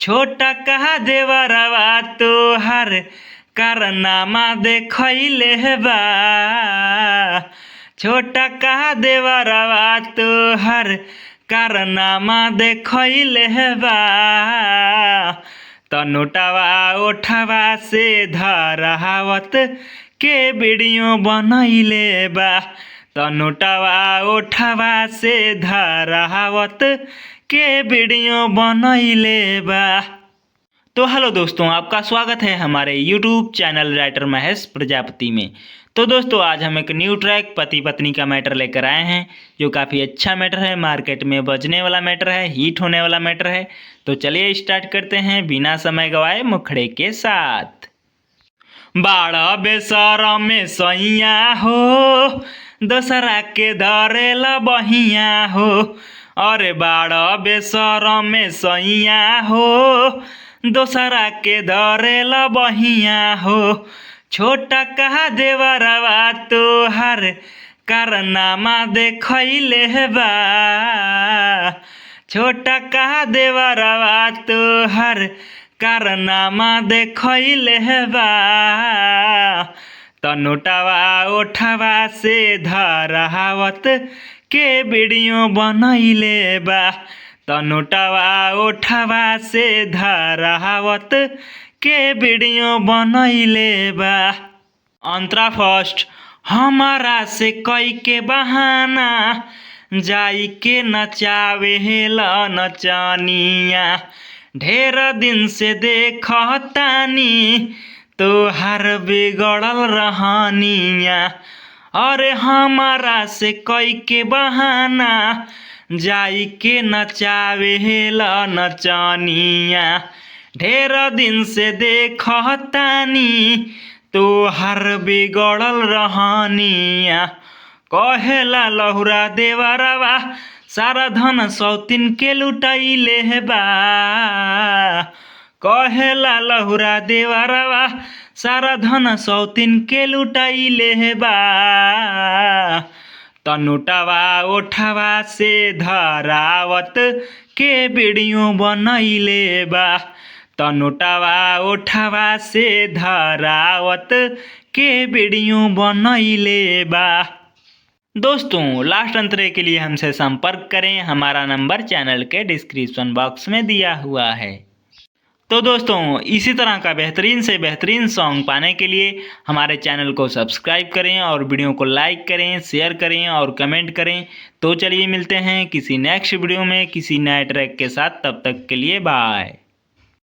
छोटा कहा देवरवा तोहर कारनामा देखइले बा। छोटा कहा देवरवा तोहर कारनामा देखइले बा। त नोटवा ओठवा से धरावत के वीडियो बनइले बा। त नोटवा ओठवा से धरावत के वीडियो बनइले बा। तो हेलो दोस्तों, आपका स्वागत है हमारे YouTube channel writer Mahesh Prajapati में। तो दोस्तों, आज हम एक न्यू ट्रैक पति पत्नी का मैटर लेकर आए हैं, जो काफ़ी अच्छा मैटर है, मार्केट में बजने वाला मैटर है, हिट होने वाला मैटर है। तो चलिए स्टार्ट करते हैं बिना समय गवाए मुखड़े के साथ। बाड़ा बेसरम में सैया हो, दोसरा के धरेला बहिया हो। अरे बाड़ा बेसरम में सैया हो, दोसरा के धरेला बहिया हो। छोटा कहा देवरवा तोहर कारनामा देखइले बा। छोटा कहा देवरवा तोहर कारनामा देखइले बा। त नोटवा ओठवा से धरावत के वीडियो बनइले बा। त नोटवा ओठवा से धरावत के वीडियो बनइले बा। अंतरा फर्स्ट हमारा से कई के बहाना, जाई के नचावेला नचनिया। ढेर दिन से देखतानी तोहर बिगड़ल रहनिया। अरे हमारा से कई के बहाना, जाई के नचावेला नचनिया। ढेर दिन से देखतानी तोहर बिगड़ल रहनिया। कहेला लहुरा देवरवा सारा धन सौतीन के लुटइले बा। कहेला लहुरा देवरवा सारा धन सौतीन के लुटइले बा। त नोटवा ओठवा से धरावत के वीडियो बनइले बा। त नोटवा ओठवा से धरावत के वीडियो बनइले बा। दोस्तों, लास्ट अंतरे के लिए हमसे संपर्क करें। हमारा नंबर चैनल के डिस्क्रिप्शन बॉक्स में दिया हुआ है। तो दोस्तों, इसी तरह का बेहतरीन से बेहतरीन सॉन्ग पाने के लिए हमारे चैनल को सब्सक्राइब करें और वीडियो को लाइक करें, शेयर करें और कमेंट करें। तो चलिए मिलते हैं किसी नेक्स्ट वीडियो में किसी नए ट्रैक के साथ। तब तक के लिए बाय।